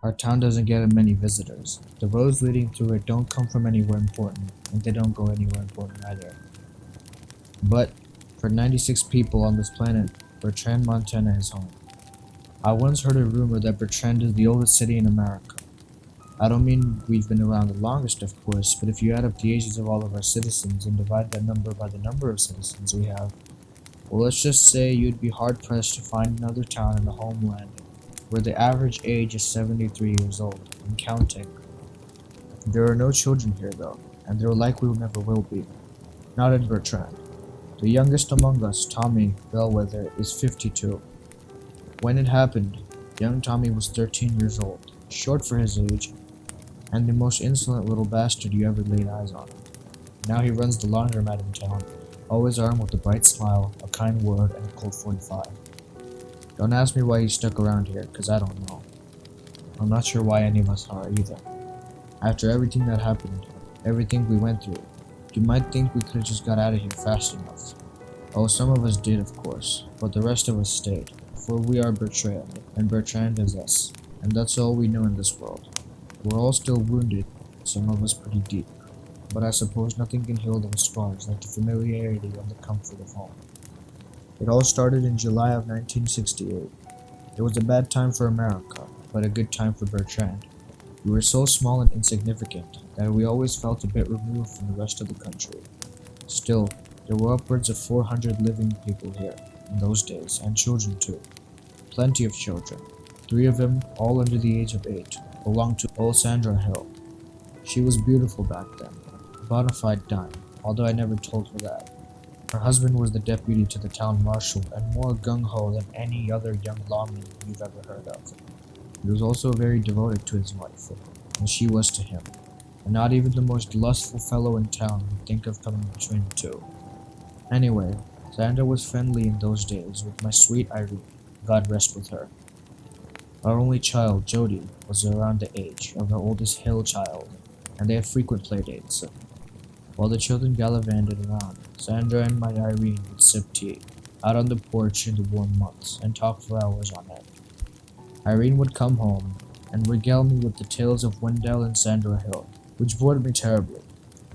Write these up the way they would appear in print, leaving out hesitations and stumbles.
Our town doesn't get many visitors. The roads leading through it don't come from anywhere important, and they don't go anywhere important either. But for 96 people on this planet, Bertrand, Montana is home. I once heard a rumor that Bertrand is the oldest city in America. I don't mean we've been around the longest, of course, but if you add up the ages of all of our citizens and divide that number by the number of citizens we have, well, let's just say you'd be hard-pressed to find another town in the homeland where the average age is 73 years old and counting. There are no children here, though, and there likely never will be. Not in Bertrand. The youngest among us, Tommy Bellwether, is 52. When it happened, young Tommy was 13 years old, short for his age, and the most insolent little bastard you ever laid eyes on. Now he runs the laundromat in town, always armed with a bright smile, a kind word, and a Colt 45. Don't ask me why he stuck around here, cause I don't know. I'm not sure why any of us are either. After everything that happened, everything we went through, you might think we could've just got out of here fast enough. Oh, some of us did, of course, but the rest of us stayed, for we are Bertrand, and Bertrand is us, and that's all we know in this world. We're all still wounded, some of us pretty deep, but I suppose nothing can heal those scars like the familiarity and the comfort of home. It all started in July of 1968. It was a bad time for America, but a good time for Bertrand. We were so small and insignificant that we always felt a bit removed from the rest of the country. Still, there were upwards of 400 living people here in those days, and children too. Plenty of children. 3 of them, all under the age of 8, belonged to old Sandra Hill. She was beautiful back then, a bona fide dime, although I never told her that. Her husband was the deputy to the town marshal and more gung-ho than any other young lawman you've ever heard of. He was also very devoted to his wife, and she was to him, and not even the most lustful fellow in town would think of coming between the two. Anyway, Sandra was friendly in those days with my sweet Irene, God rest with her. Our only child, Jody, was around the age of our oldest Hill child, and they had frequent playdates. While the children gallivanted around, Sandra and my Irene would sip tea, out on the porch in the warm months, and talk for hours on end. Irene would come home, and regale me with the tales of Wendell and Sandra Hill, which bored me terribly,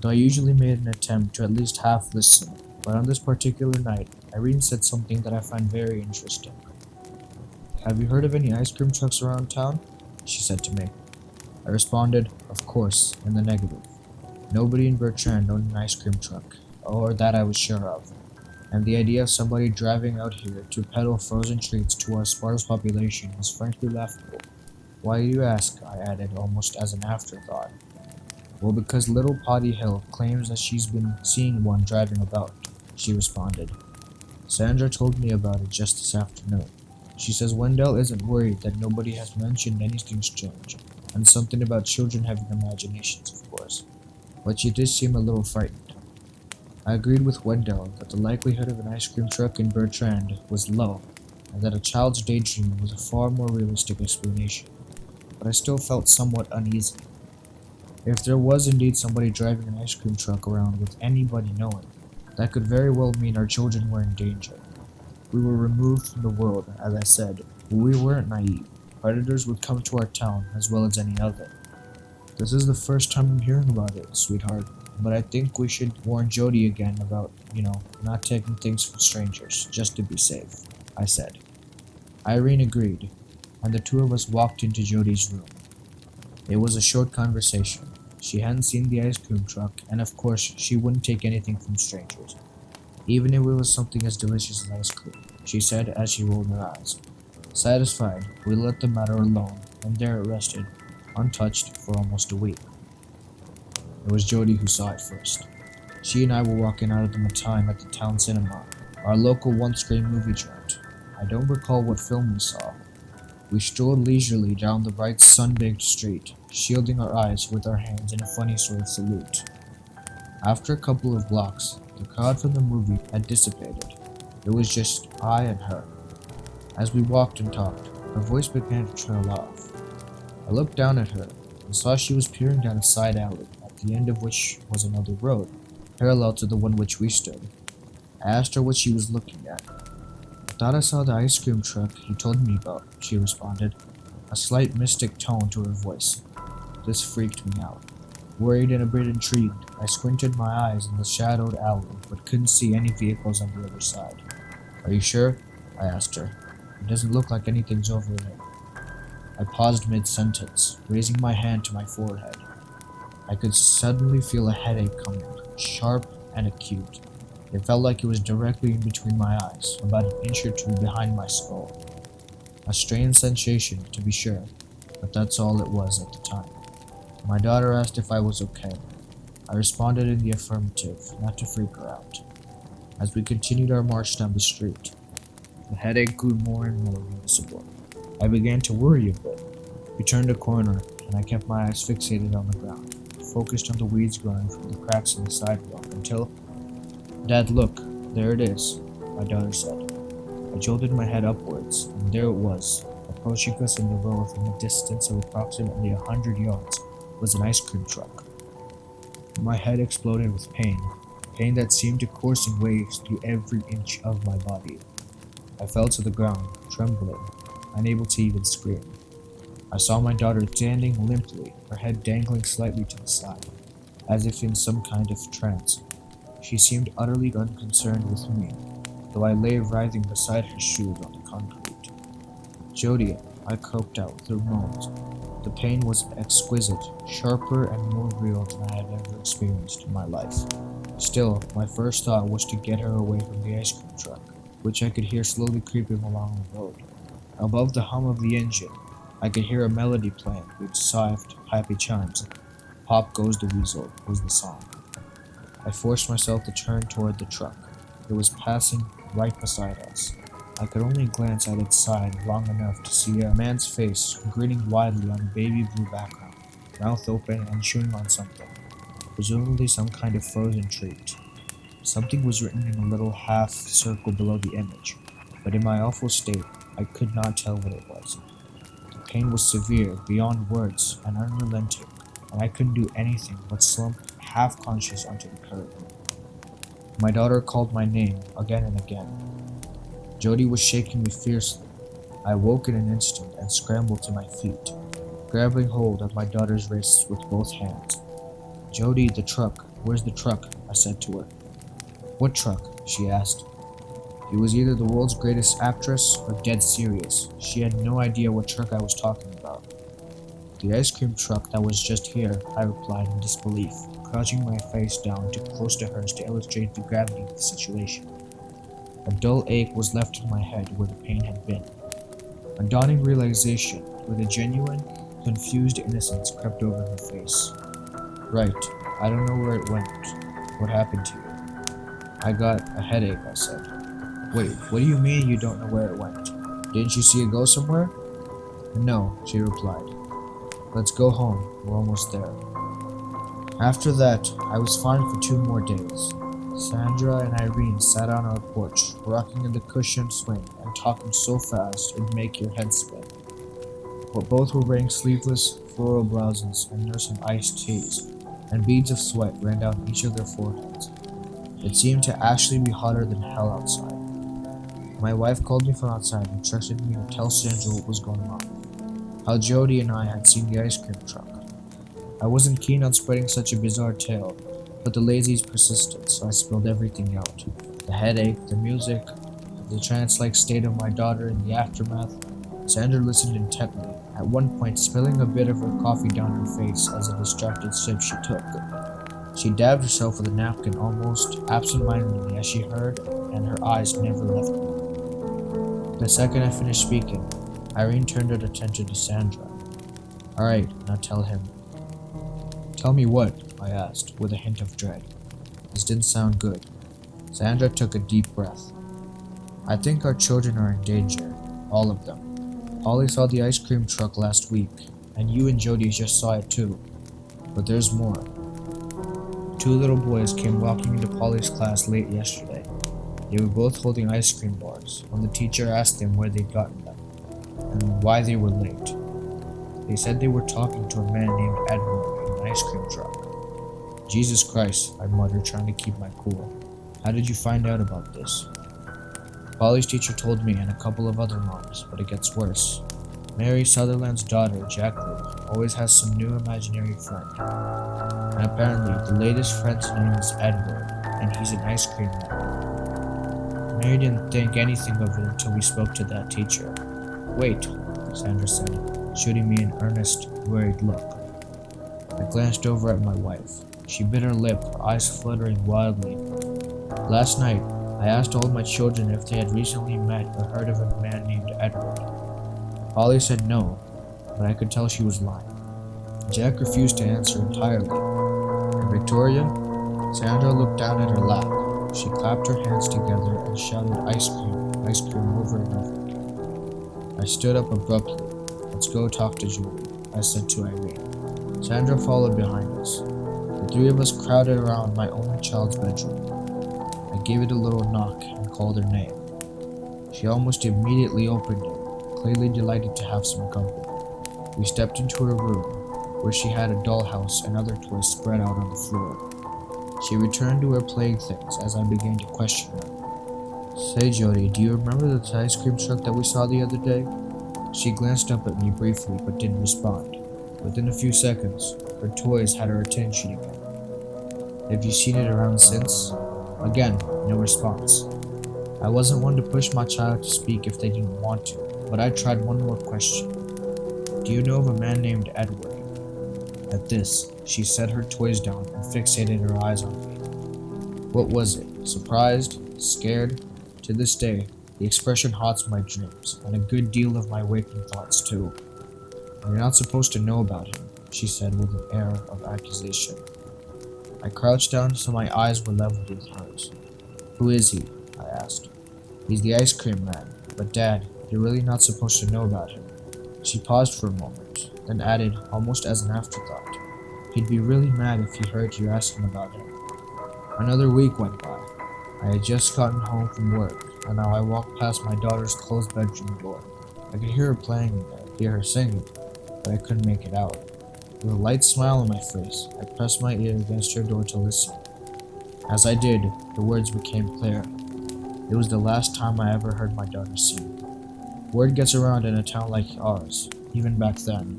though I usually made an attempt to at least half listen, but on this particular night, Irene said something that I find very interesting. "Have you heard of any ice cream trucks around town?" she said to me. I responded, of course, in the negative. Nobody in Bertrand owned an ice cream truck, or that I was sure of, and the idea of somebody driving out here to peddle frozen treats to our sparse population was frankly laughable. "Why do you ask?" I added, almost as an afterthought. "Well, because little Potty Hill claims that she's been seeing one driving about," she responded. "Sandra told me about it just this afternoon. She says Wendell isn't worried that nobody has mentioned anything strange, and something about children having imaginations, of course. But she did seem a little frightened." I agreed with Wendell that the likelihood of an ice cream truck in Bertrand was low, and that a child's daydream was a far more realistic explanation, but I still felt somewhat uneasy. If there was indeed somebody driving an ice cream truck around with anybody knowing, that could very well mean our children were in danger. We were removed from the world, as I said, but we weren't naive. Predators would come to our town as well as any other. "This is the first time I'm hearing about it, sweetheart, but I think we should warn Jody again about, not taking things from strangers, just to be safe," I said. Irene agreed, and the two of us walked into Jody's room. It was a short conversation. She hadn't seen the ice cream truck, and of course she wouldn't take anything from strangers, even if it was something as delicious as ice cream, she said as she rolled her eyes. Satisfied, we let the matter alone, and there it rested, untouched for almost a week. It was Jody who saw it first. She and I were walking out of the time at the town cinema, our local one-screen movie joint. I don't recall what film we saw. We strolled leisurely down the bright sun-baked street, shielding our eyes with our hands in a funny sort of salute. After a couple of blocks, the crowd from the movie had dissipated. It was just I and her. As we walked and talked, her voice began to trail off. I looked down at her and saw she was peering down a side alley, at the end of which was another road, parallel to the one which we stood. I asked her what she was looking at. "I thought I saw the ice cream truck you told me about," she responded. a slight mystic tone to her voice. This freaked me out. Worried and a bit intrigued, I squinted my eyes in the shadowed alley but couldn't see any vehicles on the other side. Are you sure? I asked her. It doesn't look like anything's over there. I paused mid-sentence, raising my hand to my forehead. I could suddenly feel a headache coming, sharp and acute. It felt like it was directly in between my eyes, about an inch or two behind my skull. A strange sensation, to be sure, but that's all it was at the time. My daughter asked if I was okay. I responded in the affirmative, not to freak her out. As we continued our march down the street, the headache grew more and more noticeable. I began to worry a bit. We turned a corner, and I kept my eyes fixated on the ground, focused on the weeds growing from the cracks in the sidewalk until... Dad, look, there it is, my daughter said. I jolted my head upwards, and there it was. Approaching us in the road from a distance of approximately 100 yards was an ice cream truck. My head exploded with pain that seemed to course in waves through every inch of my body. I fell to the ground, trembling, unable to even scream. I saw my daughter standing limply, her head dangling slightly to the side, as if in some kind of trance. She seemed utterly unconcerned with me, though I lay writhing beside her shoes on the concrete. Jody, I croaked out through moans. The pain was exquisite, sharper and more real than I had ever experienced in my life. Still, my first thought was to get her away from the ice cream truck, which I could hear slowly creeping along the road. Above the hum of the engine, I could hear a melody playing with soft, happy chimes. Pop Goes the Weasel was the song. I forced myself to turn toward the truck. It was passing right beside us. I could only glance at its side long enough to see a man's face grinning widely on a baby blue background, mouth open and chewing on something, presumably some kind of frozen treat. Something was written in a little half circle below the image, but in my awful state, I could not tell what it was. The pain was severe, beyond words, and unrelenting, and I couldn't do anything but slump half-conscious onto the curb. My daughter called my name again and again. Jody was shaking me fiercely. I awoke in an instant and scrambled to my feet, grabbing hold of my daughter's wrists with both hands. Jody, the truck. Where's the truck? I said to her. What truck? She asked. It was either the world's greatest actress or dead serious. She had no idea what truck I was talking about. The ice cream truck that was just here, I replied in disbelief, crouching my face down too close to hers to illustrate the gravity of the situation. A dull ache was left in my head where the pain had been. A dawning realization, with a genuine, confused innocence crept over her face. Right, I don't know where it went. What happened to you? I got a headache, I said. Wait, what do you mean you don't know where it went? Didn't you see it go somewhere? No, she replied. Let's go home, we're almost there. After that, I was fine for 2 more days. Sandra and Irene sat on our porch, rocking in the cushioned swing and talking so fast it'd make your head spin. But both were wearing sleeveless floral blouses and nursing iced teas, and beads of sweat ran down each of their foreheads. It seemed to actually be hotter than hell outside. My wife called me from outside and trusted me to tell Sandra what was going on. How Jody and I had seen the ice cream truck. I wasn't keen on spreading such a bizarre tale, but the lazies persisted, so I spilled everything out. The headache, the music, the trance-like state of my daughter in the aftermath. Sandra listened intently, at one point spilling a bit of her coffee down her face as a distracted sip she took. She dabbed herself with a napkin almost absent-mindedly as she heard, and her eyes never left me. The second I finished speaking, Irene turned her attention to Sandra. Alright, now tell him. Tell me what? I asked, with a hint of dread. This didn't sound good. Sandra took a deep breath. I think our children are in danger. All of them. Polly saw the ice cream truck last week, and you and Jody just saw it too. But there's more. 2 little boys came walking into Polly's class late yesterday. They were both holding ice cream bars when the teacher asked them where they'd gotten them, and why they were late. They said they were talking to a man named Edward in an ice cream truck. Jesus Christ, I muttered, trying to keep my cool. How did you find out about this? Polly's teacher told me and a couple of other moms, but it gets worse. Mary Sutherland's daughter, Jacqueline, always has some new imaginary friend. And apparently, the latest friend's name is Edward, and he's an ice cream man. Mary didn't think anything of it until we spoke to that teacher. "Wait," Sandra said, shooting me an earnest, worried look. I glanced over at my wife. She bit her lip, her eyes fluttering wildly. "Last night, I asked all my children if they had recently met or heard of a man named Edward. Holly said no, but I could tell she was lying. Jack refused to answer entirely. And Victoria?" Sandra looked down at her lap. She clapped her hands together and shouted ice cream over and over. I stood up abruptly. "Let's go talk to Julie," I said to Irene. Sandra followed behind us. The three of us crowded around my only child's bedroom. I gave it a little knock and called her name. She almost immediately opened it, clearly delighted to have some company. We stepped into her room, where she had a dollhouse and other toys spread out on the floor. She returned to her playing things as I began to question her. "Say, Jody, do you remember the ice cream truck that we saw the other day?" She glanced up at me briefly but didn't respond. Within a few seconds, her toys had her attention again. "Have you seen it around since?" Again, no response. I wasn't one to push my child to speak if they didn't want to, but I tried one more question. "Do you know of a man named Edward?" At this, she set her toys down and fixated her eyes on me. What was it? Surprised? Scared? To this day, the expression haunts my dreams, and a good deal of my waking thoughts too. "You're not supposed to know about him," she said with an air of accusation. I crouched down so my eyes were leveled with hers. "Who is he?" I asked. "He's the ice cream man, but Dad, you're really not supposed to know about him." She paused for a moment, then added, almost as an afterthought, "He'd be really mad if he heard you asking about him." Another week went by. I had just gotten home from work, and now I walked past my daughter's closed bedroom door. I could hear her playing in there, hear her singing, but I couldn't make it out. With a light smile on my face, I pressed my ear against her door to listen. As I did, the words became clear. It was the last time I ever heard my daughter sing. Word gets around in a town like ours, even back then,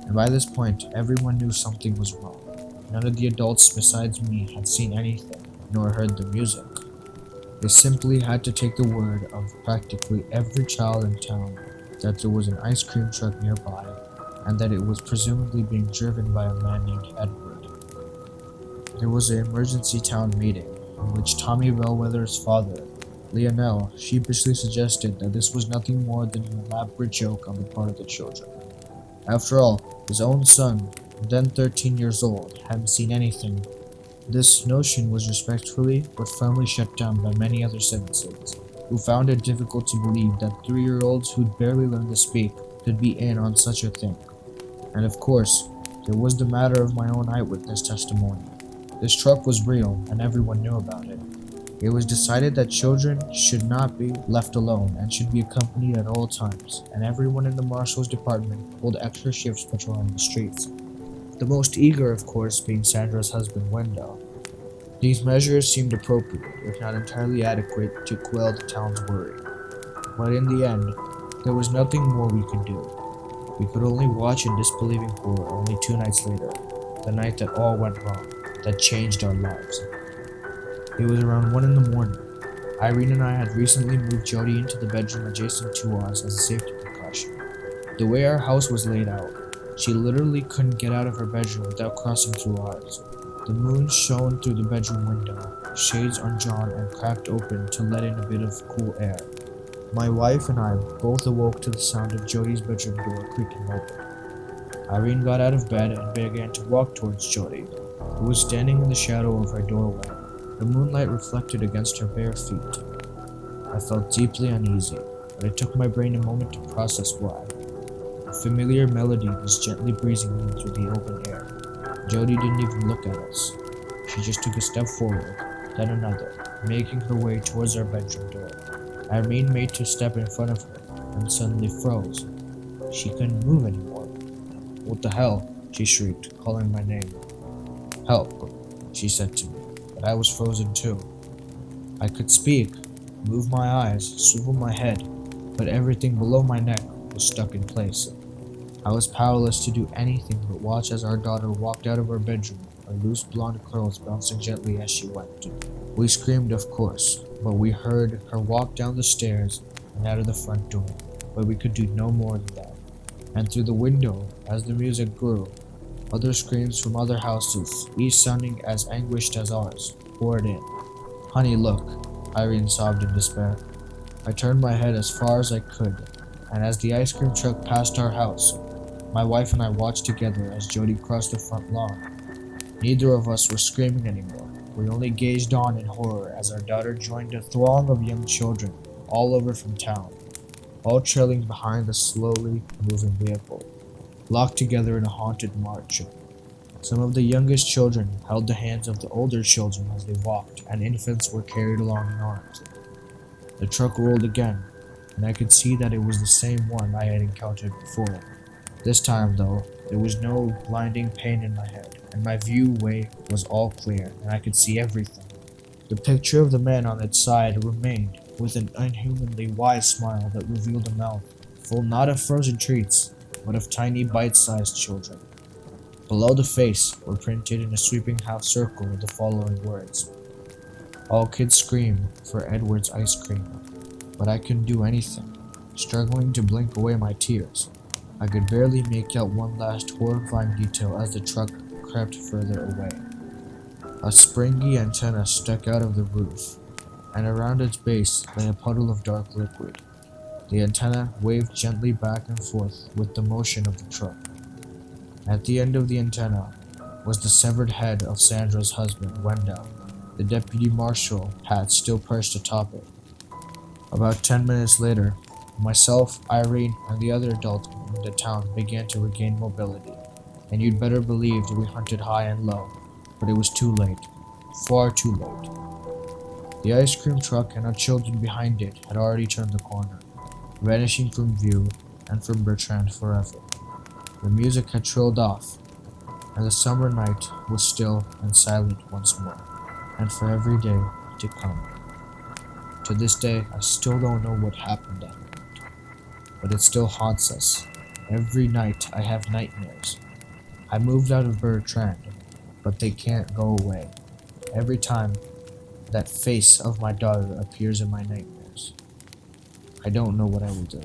and by this point, everyone knew something was wrong. None of the adults besides me had seen anything, nor heard the music. They simply had to take the word of practically every child in town that there was an ice cream truck nearby, and that it was presumably being driven by a man named Edward. There was an emergency town meeting, in which Tommy Bellwether's father, Lionel, sheepishly suggested that this was nothing more than an elaborate joke on the part of the children. After all, his own son, then 13 years old, hadn't seen anything. This notion was respectfully but firmly shut down by many other citizens, who found it difficult to believe that 3-year-olds who'd barely learned to speak could be in on such a thing. And of course, there was the matter of my own eyewitness testimony. This truck was real, and everyone knew about it. It was decided that children should not be left alone and should be accompanied at all times, and everyone in the marshal's department pulled extra shifts patrolling the streets. The most eager, of course, being Sandra's husband, Wendell. These measures seemed appropriate, if not entirely adequate, to quell the town's worry. But in the end, there was nothing more we could do. We could only watch in disbelieving horror only 2 nights later, the night that all went wrong, that changed our lives. It was around 1 in the morning. Irene and I had recently moved Jody into the bedroom adjacent to ours as a safety precaution. The way our house was laid out, she literally couldn't get out of her bedroom without crossing through ours. The moon shone through the bedroom window, shades undrawn and cracked open to let in a bit of cool air. My wife and I both awoke to the sound of Jody's bedroom door creaking open. Irene got out of bed and began to walk towards Jody, who was standing in the shadow of her doorway. The moonlight reflected against her bare feet. I felt deeply uneasy, but it took my brain a moment to process why. A familiar melody was gently breezing in through the open air. Jody didn't even look at us. She just took a step forward, then another, making her way towards our bedroom door. Irene made to step in front of her, and suddenly froze. She couldn't move anymore. "What the hell?" she shrieked, calling my name. "Help," she said to me, but I was frozen too. I could speak, move my eyes, swivel my head, but everything below my neck was stuck in place. I was powerless to do anything but watch as our daughter walked out of her bedroom, her loose blonde curls bouncing gently as she went. We screamed, of course, but we heard her walk down the stairs and out of the front door, but we could do no more than that. And through the window, as the music grew, other screams from other houses, each sounding as anguished as ours, poured in. "Honey, look," Irene sobbed in despair. I turned my head as far as I could, and as the ice cream truck passed our house, my wife and I watched together as Jody crossed the front lawn. Neither of us were screaming anymore. We only gazed on in horror as our daughter joined a throng of young children, all over from town, all trailing behind the slowly moving vehicle, locked together in a haunted march. Some of the youngest children held the hands of the older children as they walked, and infants were carried along in arms. The truck rolled again, and I could see that it was the same one I had encountered before. This time, though, there was no blinding pain in my head, and my viewway was all clear, and I could see everything. The picture of the man on its side remained, with an inhumanly wide smile that revealed a mouth full not of frozen treats, but of tiny bite-sized children. Below the face were printed in a sweeping half circle the following words: "All kids scream for Edward's ice cream." But I couldn't do anything, struggling to blink away my tears. I could barely make out one last horrifying detail as the truck crept further away. A springy antenna stuck out of the roof, and around its base lay a puddle of dark liquid. The antenna waved gently back and forth with the motion of the truck. At the end of the antenna was the severed head of Sandra's husband, Wendell. The deputy marshal hat still perched atop it. About 10 minutes later, myself, Irene, and the other adult in the town began to regain mobility, and you'd better believe we hunted high and low, but it was too late. Far too late. The ice cream truck and our children behind it had already turned the corner, vanishing from view and from Bertrand forever. The music had trailed off, and the summer night was still and silent once more, and for every day to come. To this day, I still don't know what happened that night, but it still haunts us. Every night I have nightmares. I moved out of Bertrand, but they can't go away. Every time that face of my daughter appears in my nightmares, I don't know what I will do.